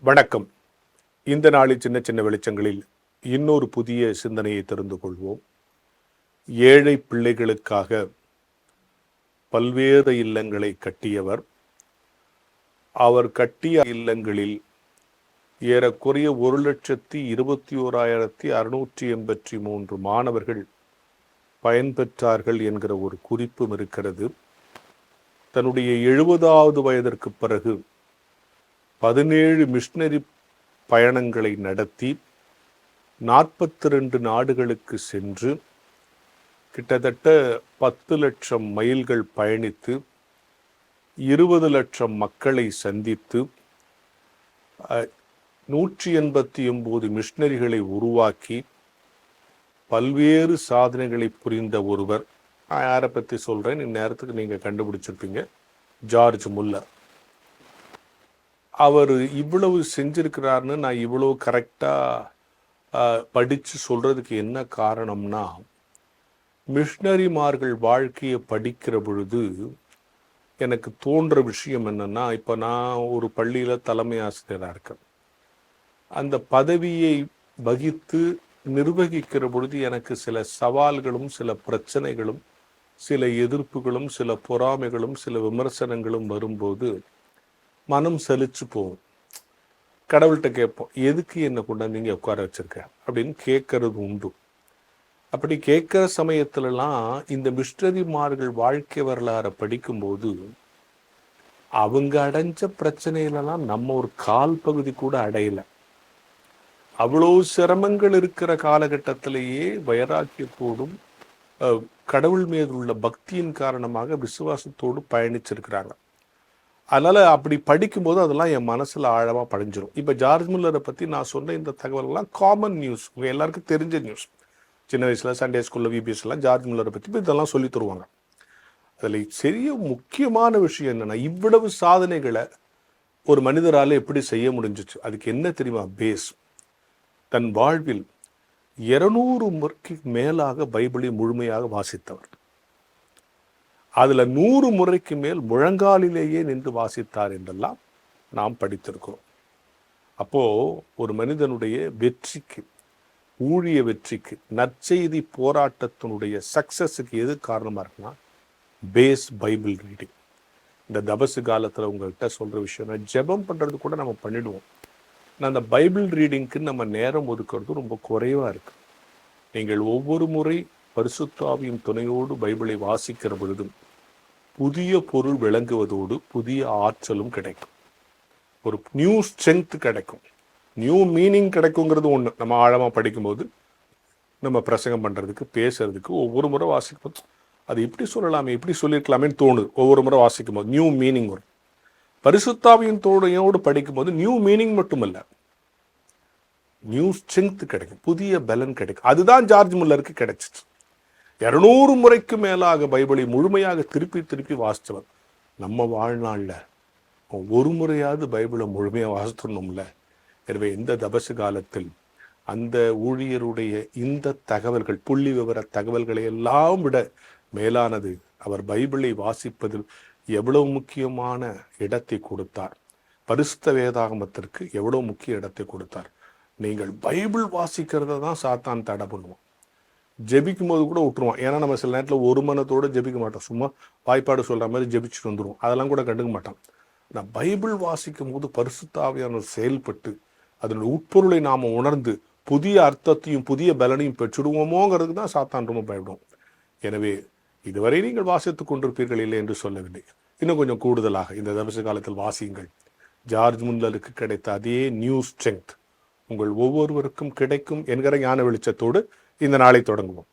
வணக்கம். இந்த நாளில் சின்ன சின்ன வெளிச்சங்களில் இன்னொரு புதிய சிந்தனையை தெரிந்து கொள்வோம். ஏழை பிள்ளைகளுக்காக பல்வேறு இல்லங்களை கட்டியவர். அவர் கட்டிய இல்லங்களில் ஏறக்குறைய 1,21,683 மாணவர்கள் பயன்பெற்றார்கள் என்கிற ஒரு குறிப்பும் இருக்கிறது. தன்னுடைய 70வது வயதிற்கு பிறகு 17 மிஷனரி பயணங்களை நடத்தி 42 நாடுகளுக்கு சென்று கிட்டத்தட்ட 10 லட்சம் மைல்கள் பயணித்து 20 லட்சம் மக்களை சந்தித்து 189 மிஷனரிகளை உருவாக்கி பல்வேறு சாதனைகளை புரிந்த ஒருவர். யாரை பற்றி சொல்கிறேன், இந்நேரத்துக்கு நீங்கள் கண்டுபிடிச்சிருப்பீங்க. George Muller. அவர் இவ்வளவு செஞ்சிருக்கிறாருன்னு நான் இவ்வளவு கரெக்டாக படித்து சொல்கிறதுக்கு என்ன காரணம்னா, மிஷனரிமார்கள் வாழ்க்கையை படிக்கிற பொழுது எனக்கு தோன்ற விஷயம் என்னென்னா, இப்போ நான் ஒரு பள்ளியில் தலைமை ஆசிரியராக இருக்கேன். அந்த பதவியை வகித்து நிர்வகிக்கிற பொழுது எனக்கு சில சவால்களும் சில பிரச்சனைகளும் சில எதிர்ப்புகளும் சில பொறாமைகளும் சில விமர்சனங்களும் வரும்போது மனம் சலிச்சு போகும். கடவுள்கிட்ட கேட்போம், எதுக்கு என்னை கொண்டாந்தீங்க உட்கார வச்சிருக்க அப்படின்னு கேட்கறது உண்டு. அப்படி கேட்குற சமயத்துலலாம் இந்த மிஷனரிமார்கள் வாழ்க்கை வரலாறை படிக்கும்போது அவங்க அடைஞ்ச பிரச்சனையிலலாம் நம்ம ஒரு கால் பகுதி கூட அடையலை. அவ்வளோ சிரமங்கள் இருக்கிற காலகட்டத்திலேயே வைராக்கியத்தோடும் கடவுள் மீது உள்ள பக்தியின் காரணமாக விசுவாசத்தோடு பயணிச்சிருக்கிறாங்க. அதனால் அப்படி படிக்கும்போது அதெல்லாம் என் மனசில் ஆழமாக படிஞ்சிடும். இப்போ ஜார்ஜ் முல்லரை பற்றி நான் சொன்ன இந்த தகவல்கள்லாம் காமன் நியூஸ், உங்கள் எல்லாருக்கும் தெரிஞ்ச நியூஸ். சின்ன வயசில் சண்டே ஸ்கூலில் விபிஎஸ்லாம் ஜார்ஜ் முல்லரை பற்றி இதெல்லாம் சொல்லி தருவாங்க. அதில் சரிய முக்கியமான விஷயம் என்னென்னா, இவ்வளவு சாதனைகளை ஒரு மனிதரால் எப்படி செய்ய முடிஞ்சிச்சு? அதுக்கு என்ன தெரியுமா பேஸ்? தன் வாழ்வில் 200 முறைக்கு மேலாக பைபிளை முழுமையாக வாசித்தவர். அதில் 100 முறைக்கு மேல் முழங்காலிலேயே நின்று வாசித்தார் என்றெல்லாம் நாம் படித்திருக்கிறோம். அப்போது ஒரு மனிதனுடைய வெற்றிக்கு, ஊழிய வெற்றிக்கு, நற்செய்தி போராட்டத்தினுடைய சக்ஸஸுக்கு எது காரணமாக இருக்குன்னா, பேஸ் பைபிள் ரீடிங். இந்த தபசு காலத்தில் உங்கள்கிட்ட சொல்கிற விஷயம், ஜெபம் பண்ணுறது கூட நம்ம பண்ணிடுவோம். நான் அந்த பைபிள் ரீடிங்க்கு நம்ம நேரம் ஒதுக்கிறது ரொம்ப குறைவாக இருக்குது. நீங்கள் ஒவ்வொரு முறை பரிசுத்த ஆவியின் துணையோடு பைபிளை வாசிக்கிற பொழுதும் புதிய பொருள் விளங்குவதோடு புதிய ஆற்றலும் கிடைக்கும். ஒரு நியூ ஸ்ட்ரென்த் கிடைக்கும், நியூ மீனிங் கிடைக்குங்கிறது ஒன்று. நம்ம ஆழமாக படிக்கும்போது நம்ம பிரசங்கம் பண்ணுறதுக்கு, பேசுறதுக்கு ஒவ்வொரு முறை வாசிக்கும்போது அது இப்படி சொல்லலாமே, இப்படி சொல்லியிருக்கலாமேன்னு தோணுது. ஒவ்வொரு முறை வாசிக்கும் போது நியூ மீனிங் வரும். பரிசுத்தாவியின் தோடையோடு படிக்கும்போது நியூ மீனிங் மட்டுமல்ல, நியூ ஸ்ட்ரென்த் கிடைக்கும், புதிய பலன் கிடைக்கும். அதுதான் ஜார்ஜ் முல்லருக்கு கிடைச்சிச்சு. 200 முறைக்கு மேலாக பைபிளை முழுமையாக திருப்பி திருப்பி வாசித்தவர். நம்ம வாழ்நாளில் ஒரு முறையாவது பைபிளை முழுமையாக வாசித்தணும்ல. எனவே இந்த தபசு காலத்தில் அந்த ஊழியருடைய இந்த தகவல்கள், புள்ளி விவர தகவல்களை எல்லாம் விட மேலானது, அவர் பைபிளை வாசிப்பதில் எவ்வளவு முக்கியமான இடத்தை கொடுத்தார், பரிசுத்த வேதாகமத்திற்கு எவ்வளவு முக்கிய இடத்தை கொடுத்தார். நீங்கள் பைபிள் வாசிக்கிறத தான் சாத்தான் தடை பண்ணுவோம். ஜெபிக்கும் போது கூட விட்டுருவான். ஏன்னா நம்ம சில நேரத்தில் ஒரு மனத்தோடு ஜெபிக்க மாட்டோம், சும்மா வாய்ப்பாடு சொல்கிற மாதிரி ஜெபிச்சுட்டு வந்துடுவோம். அதெல்லாம் கூட கண்டுக்க மாட்டான். நான் பைபிள் வாசிக்கும் போது பரிசுத்த ஆவியானவர் செயல்பட்டு அதனுடைய உட்பொருளை நாம் உணர்ந்து புதிய அர்த்தத்தையும் புதிய பலனையும் பெற்றுடுவோமோங்கிறதுக்கு தான் சாத்தான் ரொம்ப பயப்படும். எனவே இதுவரை நீங்கள் வாசித்துக் கொண்டிருப்பீர்கள் இல்லை என்று சொல்லவில்லை. இன்னும் கொஞ்சம் கூடுதலாக இந்த தபசு காலத்தில் வாசியுங்கள். ஜார்ஜ் முல்லருக்கு கிடைத்த அதே நியூ ஸ்ட்ரென்த் உங்கள் ஒவ்வொருவருக்கும் கிடைக்கும் என்கிற ஞான வெளிச்சத்தோடு இந்த நாளை தொடங்குவோம்.